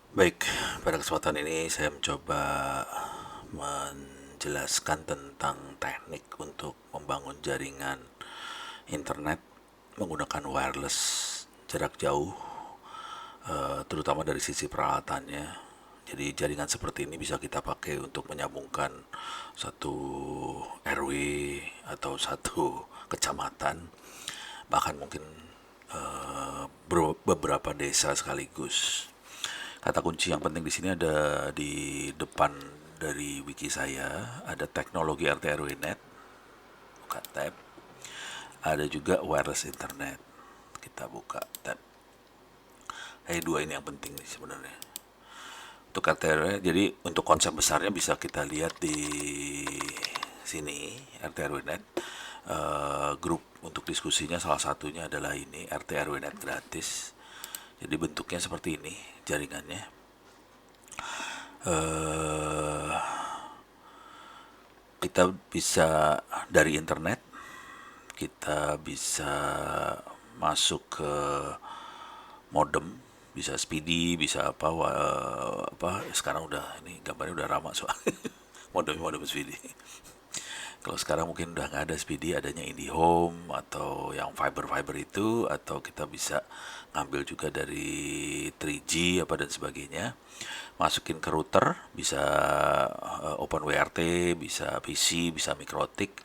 Baik, pada kesempatan ini saya mencoba menjelaskan tentang teknik untuk membangun jaringan internet menggunakan wireless jarak jauh, terutama dari sisi peralatannya. Jadi jaringan seperti ini bisa kita pakai untuk menyambungkan satu RW atau satu kecamatan, bahkan mungkin beberapa desa sekaligus. Kata kunci yang penting di sini ada di depan dari wiki saya, ada teknologi RT RW Net, buka tab. Ada juga wireless internet. Kita buka tab. Dua ini yang penting nih sebenarnya. Untuk RT RW, jadi untuk konsep besarnya bisa kita lihat di sini RT RW Net. Grup untuk diskusinya salah satunya adalah ini RT RW Net gratis. Jadi bentuknya seperti ini jaringannya. eh kita bisa dari internet, kita bisa masuk ke modem, bisa speedy, bisa apa, apa sekarang udah ini gambarnya udah ramah soalnya modem speedy. Kalau sekarang mungkin udah nggak ada speedy, adanya IndiHome atau yang fiber itu, atau kita bisa ngambil juga dari 3G apa dan sebagainya. Masukin ke router, bisa Open WRT, bisa PC, bisa mikrotik,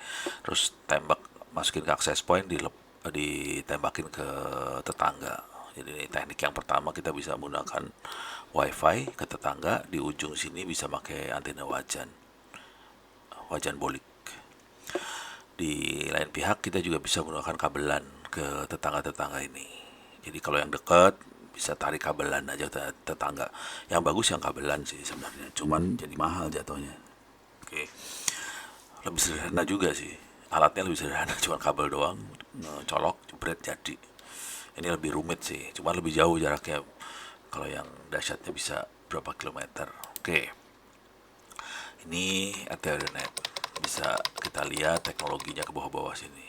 terus tembak masukin ke access point, ditembakin ke tetangga. Jadi ini teknik yang pertama, kita bisa menggunakan wifi ke tetangga, di ujung sini bisa pakai antena wajan bolik. Di lain pihak kita juga bisa menggunakan kabelan ke tetangga-tetangga ini. Jadi kalau yang dekat bisa tarik kabelan aja tetangga. Yang bagus yang kabelan sih sebenarnya. Cuman jadi mahal jatuhnya. Oke. Lebih sederhana juga sih. Alatnya lebih sederhana, cuma kabel doang, colok, jebret jadi. Ini lebih rumit sih, cuma lebih jauh jaraknya. Kalau yang dahsyatnya bisa berapa kilometer. Oke, ini Ethernet. Bisa kita lihat teknologinya ke bawah-bawah sini.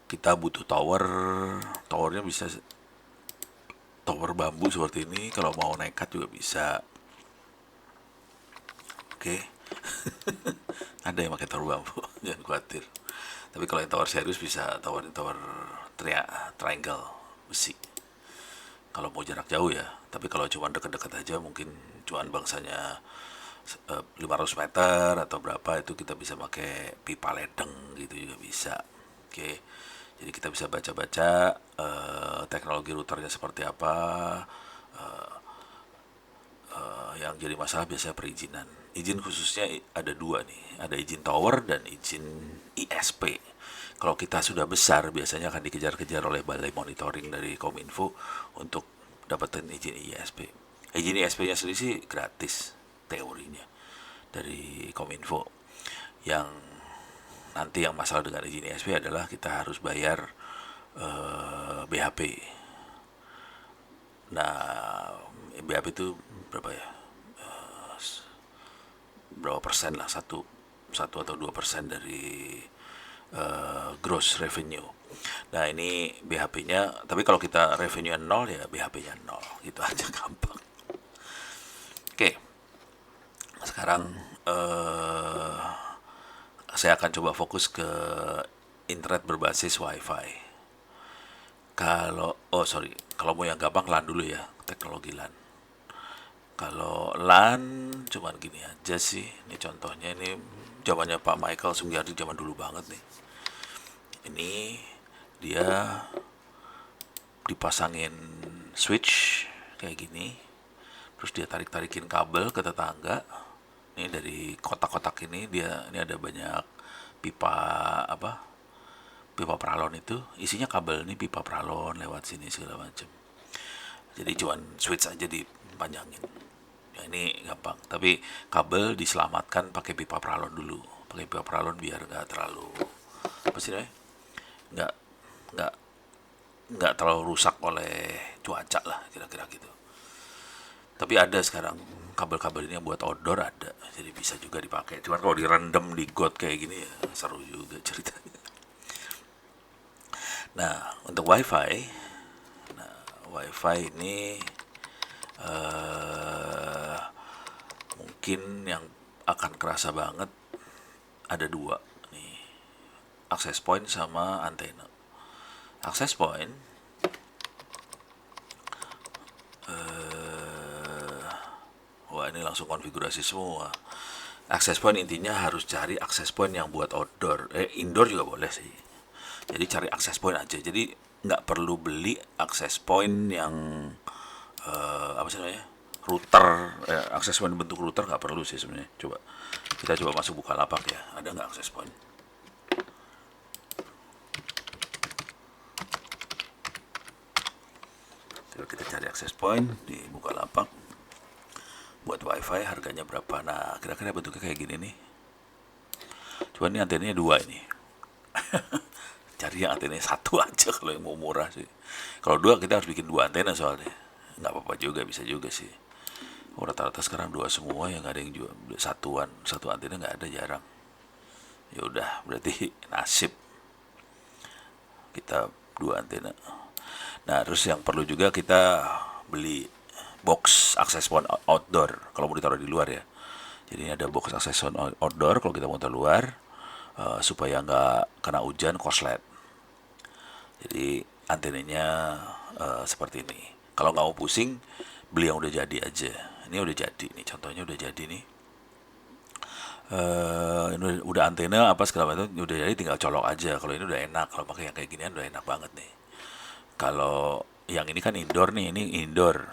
Kita butuh towernya bisa tower bambu seperti ini. Kalau mau nekat juga bisa. Oke, ada yang pakai tower bambu, jangan khawatir. Tapi kalau yang tower serius bisa tower triangle besi. Kalau mau jarak jauh ya. Tapi kalau cuma dekat-dekat aja, mungkin cuma bangsanya 500 meter atau berapa, itu kita bisa pakai pipa ledeng gitu juga bisa. Oke, jadi kita bisa baca-baca teknologi routernya seperti apa. Yang jadi masalah biasanya perizinan. Izin khususnya ada dua nih, ada izin tower dan izin ISP. Kalau kita sudah besar biasanya akan dikejar-kejar oleh balai monitoring dari Kominfo untuk dapetin izin ISP. Izin ISP-nya sendiri sih gratis teorinya dari Kominfo. Yang nanti yang masalah dengan izin ISP adalah kita harus bayar BHP. Nah, BHP itu berapa ya? Berapa persen lah, satu atau 2% dari gross revenue. Nah ini BHP-nya, tapi kalau kita revenue nol ya BHP-nya nol, gitu aja gampang. Oke, sekarang saya akan coba fokus ke internet berbasis WiFi. Kalau mau yang gampang LAN dulu ya, teknologi LAN. Kalau LAN cuman gini aja sih. Ini contohnya, ini zamannya Pak Michael Sunggiardi, zaman dulu banget nih. Ini dia dipasangin switch kayak gini, terus dia tarik-tarikin kabel ke tetangga. Ini dari kotak-kotak ini ada banyak pipa, apa, pipa pralon, itu isinya kabel, ini pipa pralon lewat sini segala macam. Jadi cuman switch aja dipanjangin. Ya ini gampang, tapi kabel diselamatkan pakai pipa pralon dulu. Pakai pipa pralon biar nggak terlalu, apa sih namanya, nggak nggak nggak terlalu rusak oleh cuaca lah, kira-kira gitu. Tapi ada sekarang kabel-kabel ini yang buat outdoor ada, jadi bisa juga dipakai. Cuman kalau direndam di got kayak gini ya seru juga ceritanya. Nah, untuk wifi WiFi ini eh mungkin yang akan kerasa banget ada dua nih, access point sama antena. Access point wah ini langsung konfigurasi semua. Access point intinya harus cari access point yang buat outdoor, indoor juga boleh sih. Jadi cari access point aja. Jadi nggak perlu beli access point yang apa sih namanya, router, access point bentuk router nggak perlu sih sebenarnya. Kita coba masuk Bukalapak ya, ada nggak access point? Coba kita cari access point di Bukalapak. Buat WiFi harganya berapa? Nah, kira-kira bentuknya kayak gini nih. Cuman ini antenanya dua ini. Cari yang antenanya satu aja kalau yang mau murah sih. Kalau dua kita harus bikin dua antena soalnya. Nggak apa-apa juga, bisa juga sih. Rata-rata sekarang dua semua, yang ada yang jual satuan, satu antena nggak ada, jarang. Ya udah, berarti nasib kita dua antena. Nah, terus yang perlu juga kita beli box access point outdoor kalau mau ditaruh di luar ya. Jadi ini ada box access point outdoor kalau kita mau taruh luar, supaya nggak kena hujan, korslet. Jadi antenanya seperti ini. Kalau nggak mau pusing, beli yang udah jadi aja. Ini udah jadi nih, contohnya udah jadi nih. Ini udah antena apa segala macam udah jadi, tinggal colok aja. Kalau ini udah enak, kalau pakai yang kayak ginian udah enak banget nih. Kalau yang ini kan indoor nih, ini indoor.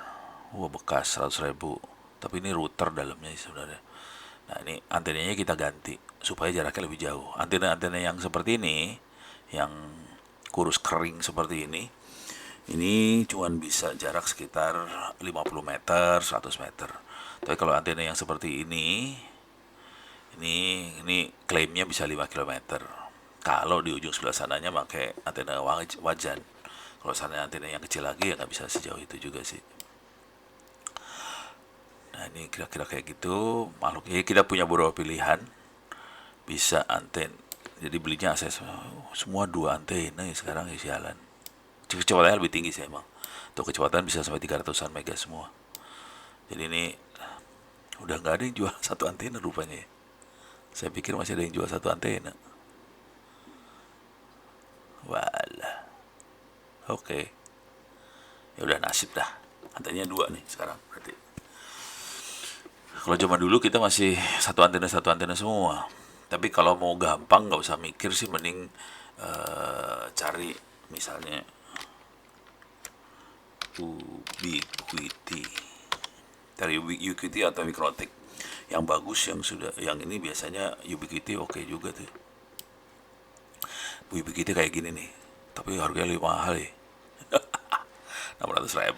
Wah bekas 100.000. Tapi ini router dalamnya sebenarnya. Nah ini antenanya kita ganti supaya jaraknya lebih jauh. Antena-antena yang seperti ini, yang kurus kering seperti ini cuman bisa jarak sekitar 50 meter, 100 meter. Tapi kalau antena yang seperti ini klaimnya bisa 5 kilometer. Kalau di ujung sebelah sananya pakai antena wajan. Kalau sana antena yang kecil lagi ya nggak bisa sejauh itu juga sih. Nah ini kira-kira kayak gitu. Makhluknya kita punya beberapa pilihan. Bisa anten. Jadi belinya akses semua dua antena ya sekarang ya, sialan. Kecepatannya lebih tinggi sih emang. Tuh kecepatan bisa sampai 300-an mega semua. Jadi ini udah nggak ada yang jual satu antena rupanya ya. Saya pikir masih ada yang jual satu antena. Walah. Oke. Ya udah nasib dah. Antenanya dua nih sekarang berarti. Kalau zaman dulu kita masih satu antena semua. Tapi kalau mau gampang nggak usah mikir sih, mending cari misalnya Ubiquiti. Dari Ubiquiti atau Mikrotik. Yang bagus yang sudah, yang ini biasanya Ubiquiti oke juga tuh. Ubiquiti kayak gini nih. Tapi harganya lebih mahal ya. 600.000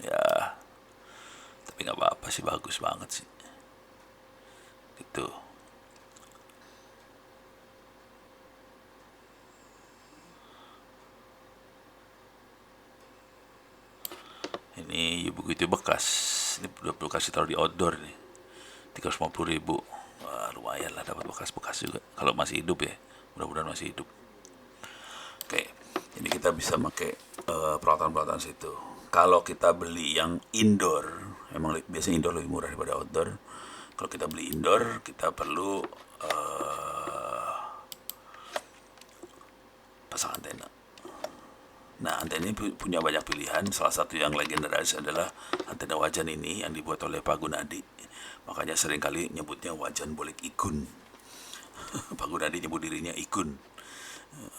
ya, tapi nggak apa-apa sih, bagus banget sih gitu. Ini buku itu bekas, ini udah bekas ditaruh di outdoor nih, 350.000. Wah lumayan lah, dapat bekas-bekas juga kalau masih hidup ya, mudah-mudahan masih hidup. Oke, ini kita bisa pakai peralatan-peralatan situ. Kalau kita beli yang indoor, emang biasanya indoor lebih murah daripada outdoor. Kalau kita beli indoor, kita perlu pasang antena. Nah, antena ini punya banyak pilihan. Salah satu yang legendaris adalah antena wajan ini yang dibuat oleh Pak Gunadi. Makanya seringkali nyebutnya wajan bolek ikun. Pak Gunadi nyebut dirinya ikun.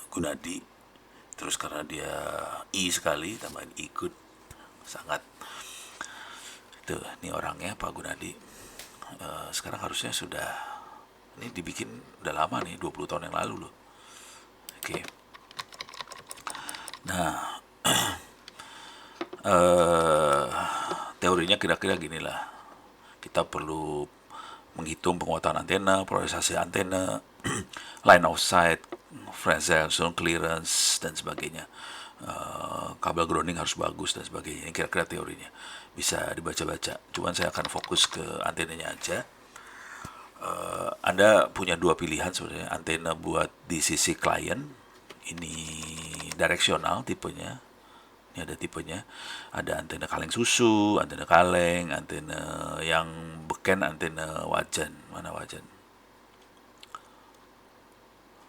Gunadi. Terus karena dia sekali, tambahin ikun. Sangat. Tuh, ini orangnya Pak Gunadi. Sekarang harusnya sudah, ini dibikin udah lama nih, 20 tahun yang lalu loh. Oke. Nah, teorinya kira-kira gini lah. Kita perlu menghitung penguatan antena, polarisasi antena, line of sight, Fresnel zone clearance dan sebagainya. Kabel grounding harus bagus dan sebagainya. Ini kira-kira teorinya. Bisa dibaca-baca. Cuman saya akan fokus ke antenanya aja. Anda punya dua pilihan sebenarnya. Antena buat di sisi klien, ini direksional tipenya, Ini ada tipenya, ada antena kaleng susu, antena kaleng, antena yang beken, antena wajan. Mana wajan?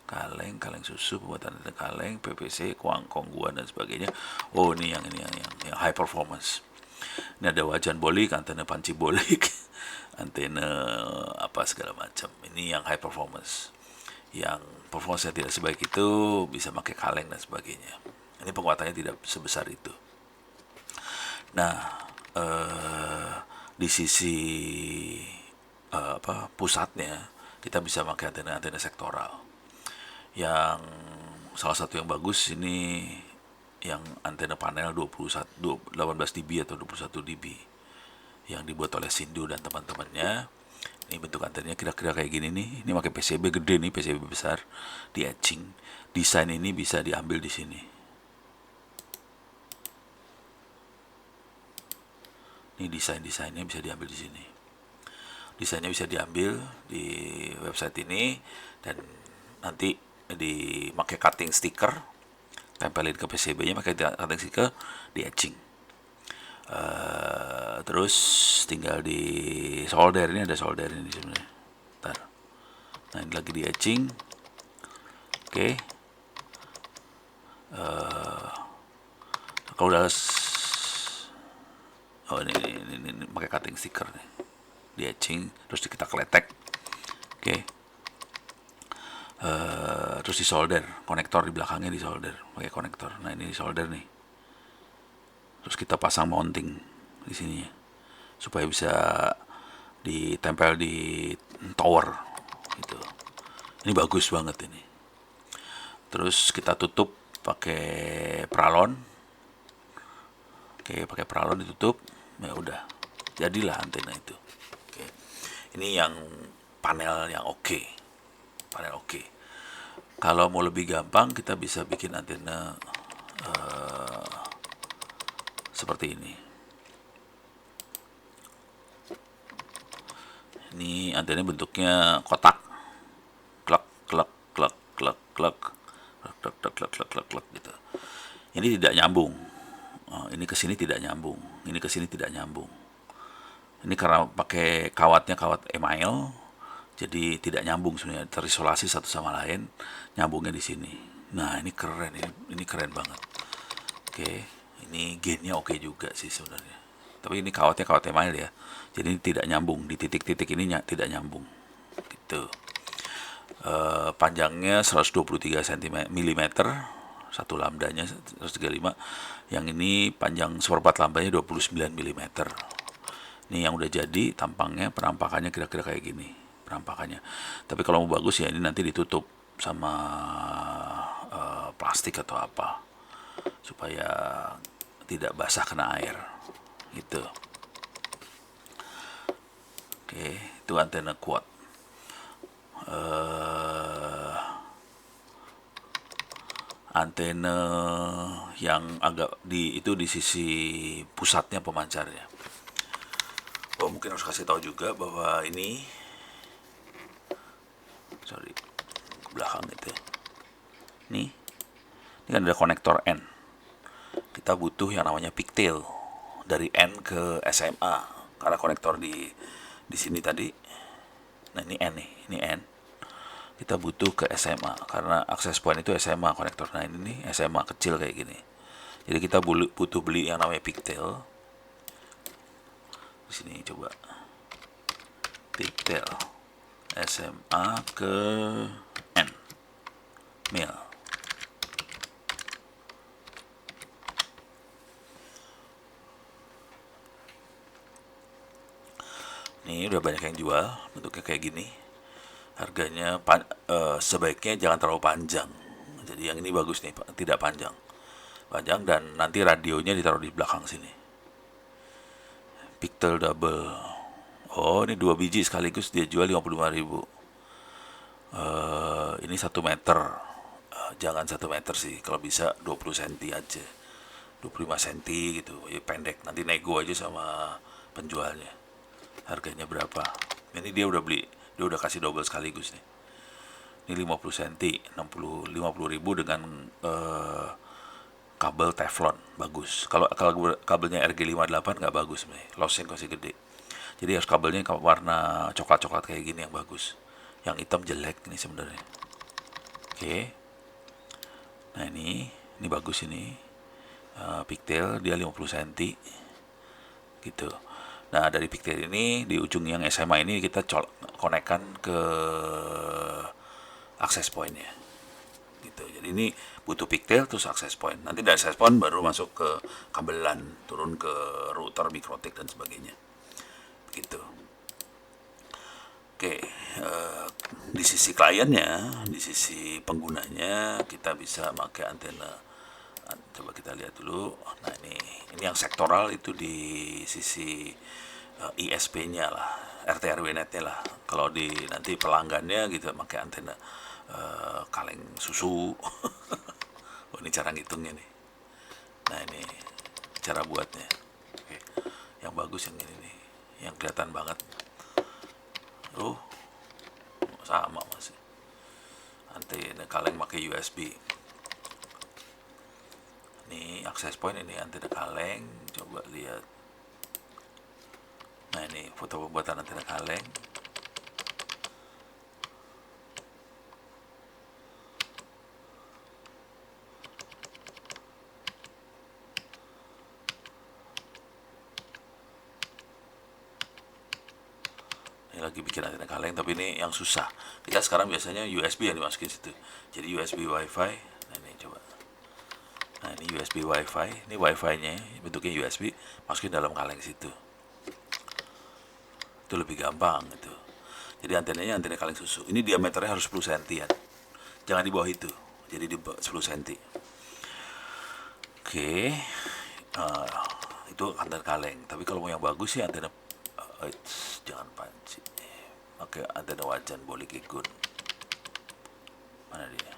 Kaleng susu, pembuatan antena kaleng, PVC, kongguan dan sebagainya. Oh, ini yang high performance. Ini ada wajan bolik, antena panci bolik, antena apa segala macam. Ini yang high performance. Yang performance tidak sebaik itu bisa pakai kaleng dan sebagainya. Ini penguatannya tidak sebesar itu. Nah, di sisi pusatnya kita bisa pakai antena-antena sektoral. Yang salah satu yang bagus ini yang antena panel 18 dB atau 21 dB yang dibuat oleh Sindu dan teman-temannya. Ini bentuk antenanya kira-kira kayak gini nih. Ini pakai PCB gede nih, PCB besar, di etching. Desain ini bisa diambil di sini. Ini desainnya bisa diambil di sini. Desainnya bisa diambil di website ini dan nanti dipakai cutting sticker, tempelin ke PCB-nya pakai cutting sticker, di etching. Terus tinggal di solder. Ini ada solder ini sebenarnya. Ntar. Nah, ini lagi di etching. Oke. Kalau udah ini pakai cutting sticker nih. Di etching, terus kita kletek. Oke. Terus di solder, konektor di belakangnya di solder, pakai konektor. Nah, ini di solder nih. Terus kita pasang mounting di sini supaya bisa ditempel di tower gitu. Ini bagus banget ini. Terus kita tutup pakai pralon. Oke, pakai pralon ditutup. Ya udah, jadilah antena itu. Oke. Ini yang panel yang oke. Panel oke. Kalau mau lebih gampang kita bisa bikin antena seperti ini. Ini antena bentuknya kotak. Klek klek klek klek klek klek klek klek klek klek klek gitu. Ini tidak nyambung. Ini ke sini tidak nyambung. Ini ke sini tidak nyambung. Ini karena pakai kawatnya kawat email, jadi tidak nyambung sebenarnya, terisolasi satu sama lain, nyambungnya di sini. Nah, ini keren, ini keren banget. Oke, ini gainnya oke juga sih sebenarnya. Tapi ini kawatnya kawat email ya, jadi ini tidak nyambung di titik-titik ini tidak nyambung. Gitu. Panjangnya 123 mm, satu lambdanya 135. Yang ini panjang seperempat lambdanya 29 mm. Ini yang udah jadi tampangnya, penampakannya kira-kira kayak gini penampakannya. Tapi kalau mau bagus ya ini nanti ditutup sama plastik atau apa supaya tidak basah kena air gitu. Oke, itu antena quad. Antena yang agak itu di sisi pusatnya pemancarnya. Mungkin harus kasih tahu juga bahwa ini ke belakang itu. Ini kan ada konektor N. Kita butuh yang namanya pigtail dari N ke SMA karena konektor di sini tadi. Nah, ini N nih, ini N. Kita butuh ke SMA karena akses point itu SMA konektor. Nah, ini nih SMA kecil kayak gini. Jadi kita butuh beli yang namanya pigtail. Di sini coba pigtail SMA ke N mil. Ini udah banyak yang jual bentuknya kayak gini. Harganya sebaiknya jangan terlalu panjang. Jadi yang ini bagus nih, tidak panjang dan nanti radionya ditaruh di belakang sini. Pigtail double. Oh, ini 2 biji sekaligus dia jual 55.000. Ini 1 meter. Jangan 1 meter sih, kalau bisa 20 cm aja. 25 cm gitu, ya pendek. Nanti nego aja sama penjualnya. Harganya berapa? Ini dia udah beli, dia udah kasih double sekaligus nih. Ini 50 cm, 50.000 dengan kabel teflon bagus. Kalau kalau kabelnya RG58 nggak bagus nih, lossnya masih gede. Jadi harus kabelnya warna coklat-coklat kayak gini yang bagus. Yang hitam jelek nih sebenarnya. Oke. Nah ini bagus ini. Pigtail dia 50 cm gitu. Nah dari pigtail ini di ujung yang SMA ini kita konekkan ke access pointnya gitu. Jadi ini butuh pigtail terus access point. Nanti dari access point baru masuk ke kabelan, turun ke router, mikrotik dan sebagainya. Begitu. Oke, di sisi kliennya, di sisi penggunanya kita bisa pakai antena. Coba kita lihat dulu. Nah ini yang sektoral itu di sisi ISP-nya lah, RT RW netnya lah. Kalau di nanti pelanggannya gitu pakai antena kaleng susu. Oh, ini cara ngitungnya nih. Nah ini cara buatnya. Oke. Yang bagus yang ini nih, yang kelihatan banget. Oh, sama masih. Antena kaleng pakai USB. Ini access point, ini antena kaleng. Coba lihat. Nah ini foto pembuatan antena kaleng. Ini lagi bikin antena kaleng, tapi ini yang susah. Kita sekarang biasanya USB yang dimasukin situ. Jadi USB WiFi. Nah ini coba. Nah ini USB WiFi. Ini WiFi-nya bentuknya USB. Masukin dalam kaleng situ. Itu lebih gampang itu. Jadi antenanya antena kaleng susu. Ini diameternya harus 10 cm. Jangan di bawah itu. Jadi di 10 cm. Oke. Itu antena kaleng. Tapi kalau mau yang bagus sih antena jangan panci. Oke, antena wajan Bollygegun. Mana dia?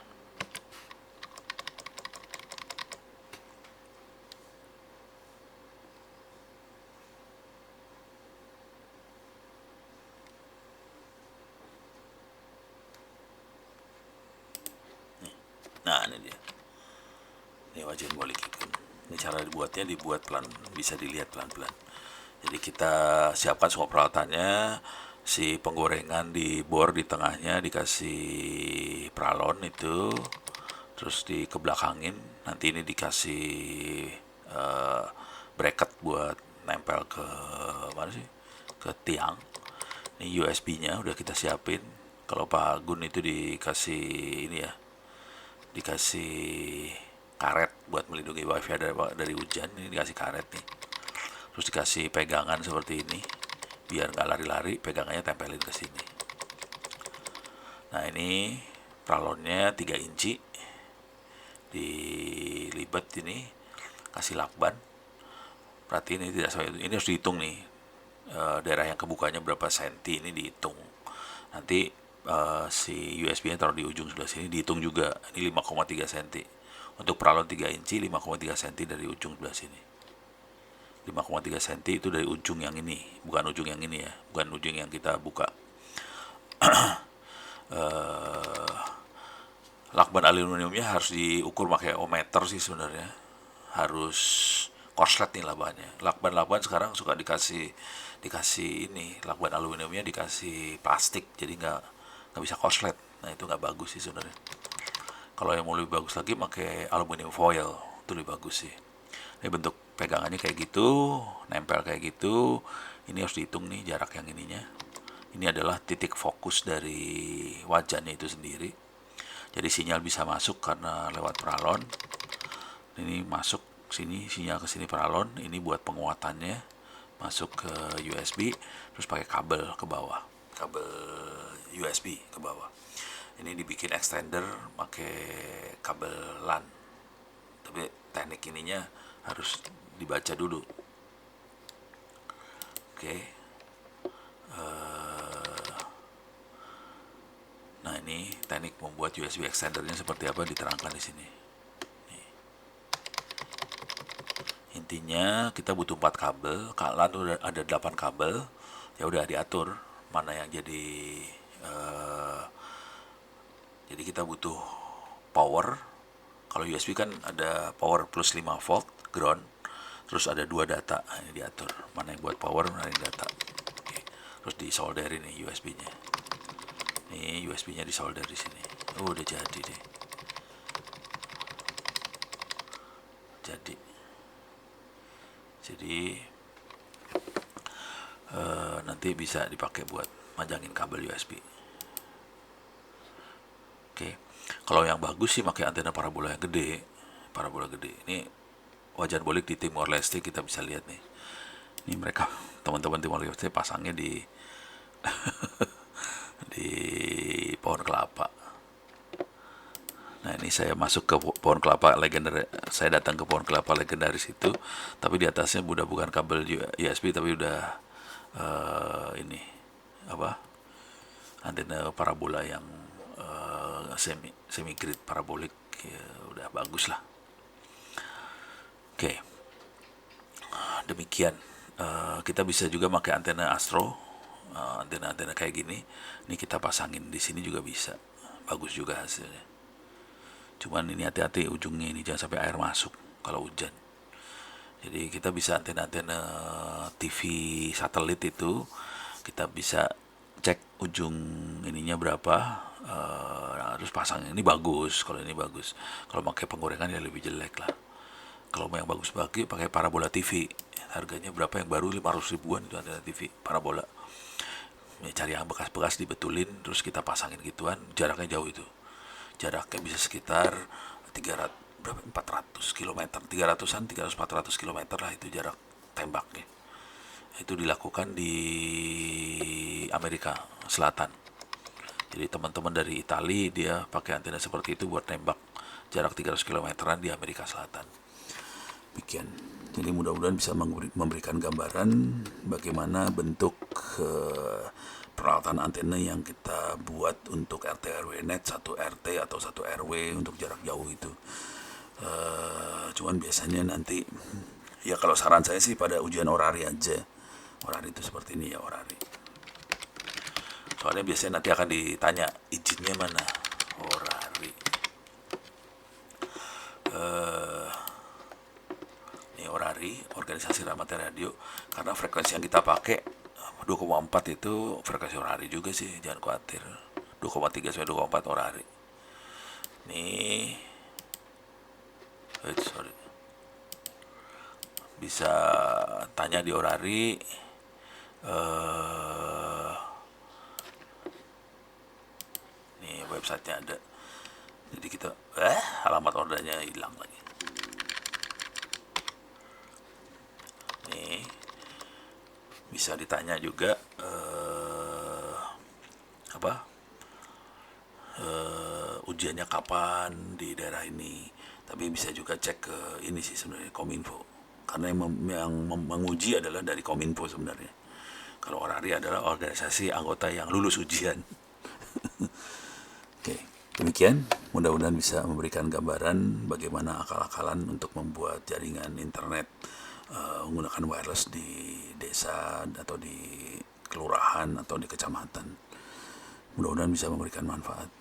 Nah, ini dia. Ini wajan Bollygegun. Ini cara dibuat pelan, bisa dilihat pelan-pelan. Jadi kita siapkan semua peralatannya, si penggorengan di bor di tengahnya dikasih pralon itu, terus dikebelakangin. Nanti ini dikasih uh, bracket buat nempel ke mana sih? Ke tiang. Ini USB-nya udah kita siapin. Kalau Pak Gun itu dikasih ini ya, dikasih karet buat melindungi wifi dari hujan. Ini dikasih karet nih, terus dikasih pegangan seperti ini biar nggak lari-lari, pegangannya tempelin ke sini. Nah ini pralonnya 3 inci dilibet ini, kasih lakban. Perhatiin ini tidak sesuai, ini harus dihitung nih daerah yang kebukanya berapa senti, ini dihitung. Nanti si USB-nya taruh di ujung sebelah sini, dihitung juga. Ini 5,3 cm. Untuk pralon 3 inci, 5,3 cm dari ujung sebelah sini. 5,3 cm itu dari ujung yang ini, bukan ujung yang ini ya, bukan ujung yang kita buka. Lakban aluminiumnya harus diukur pakai ohmmeter sih sebenarnya. Harus korslet nih lakbannya. Lakban sekarang suka dikasih ini, lakban aluminiumnya dikasih plastik, jadi nggak bisa korslet. Nah itu nggak bagus sih sebenarnya. Kalau yang mau lebih bagus lagi pakai aluminium foil, itu lebih bagus sih. Ini bentuk pegangannya kayak gitu, nempel kayak gitu. Ini harus dihitung nih jarak yang ininya. Ini adalah titik fokus dari wajannya itu sendiri. Jadi sinyal bisa masuk karena lewat pralon. Ini masuk sini, sinyal ke sini pralon. Ini buat penguatannya, masuk ke USB, terus pakai kabel ke bawah, kabel USB ke bawah. Ini dibikin extender pakai kabel LAN. Tapi teknik ininya harus dibaca dulu. Oke. Nah ini teknik membuat USB extendernya seperti apa diterangkan di sini. Nih. Intinya kita butuh 4 kabel. LAN udah ada 8 kabel. Ya udah diatur mana yang jadi kita butuh power Kalau USB kan ada power plus 5 volt ground, terus ada 2 data. Nah, ini diatur mana yang buat power, mana yang data. Oke. Terus disolderin nih USB-nya. Nih USB-nya disolder di sini. Oh, udah jadi deh. Jadi nanti bisa dipakai buat majangin kabel USB. Oke. Kalau yang bagus sih pakai antena parabola yang gede. Parabola gede. Ini wajan bolik di Timor Leste kita bisa lihat nih. Ini mereka teman-teman Timor Leste pasangnya di di pohon kelapa. Nah, ini saya masuk ke pohon kelapa legendaris. Saya datang ke pohon kelapa legendaris itu, tapi di atasnya udah bukan kabel USB, tapi udah ini apa? Antena parabola yang semi grid parabolik, ya, udah bagus lah. Oke, demikian. Kita bisa juga pakai antena Astro, antena-antena kayak gini. Ini kita pasangin di sini juga bisa, bagus juga hasilnya. Cuman ini hati-hati ujungnya ini, jangan sampai air masuk kalau hujan. Jadi kita bisa antena-antena TV satelit itu kita bisa cek ujung ininya berapa, terus pasang ini bagus. Kalau ini bagus, kalau pakai penggorengan ya lebih jelek lah. Kalau yang bagus pakai parabola TV, harganya berapa yang baru, 500 ribuan itu antena TV parabola. Ya, cari yang bekas-bekas dibetulin, terus kita pasangin gituan, jaraknya jauh itu. Jaraknya bisa sekitar 300 berapa 400 km, 300-an, 300 400 km lah itu jarak tembaknya. Itu dilakukan di Amerika Selatan. Jadi teman-teman dari Italia dia pakai antena seperti itu buat tembak jarak 300 km-an di Amerika Selatan. Demikian. Jadi mudah-mudahan bisa memberikan gambaran bagaimana bentuk peralatan antena yang kita buat untuk RT RW net, 1 RT atau 1 RW untuk jarak jauh itu. Cuman biasanya nanti ya kalau saran saya sih pada ujian orari aja. Orari itu seperti ini ya, orari. Soalnya biasanya nanti akan ditanya izinnya mana, orari. Ini orari, organisasi amatir radio, karena frekuensi yang kita pakai 2,4 itu frekuensi orari juga sih, jangan khawatir. 2,3 sampai 2,4 orari. Nih, sorry. Bisa tanya di orari. Nih websitenya ada. Jadi kita alamat ordernya hilang lagi. Nih bisa ditanya juga ujiannya kapan di daerah ini. Tapi bisa juga cek ke ini sih sebenarnya, Kominfo, karena yang menguji adalah dari Kominfo sebenarnya. Kalau orari adalah organisasi anggota yang lulus ujian. Oke, demikian. Mudah-mudahan bisa memberikan gambaran bagaimana akal-akalan untuk membuat jaringan internet menggunakan wireless di desa atau di kelurahan atau di kecamatan. Mudah-mudahan bisa memberikan manfaat.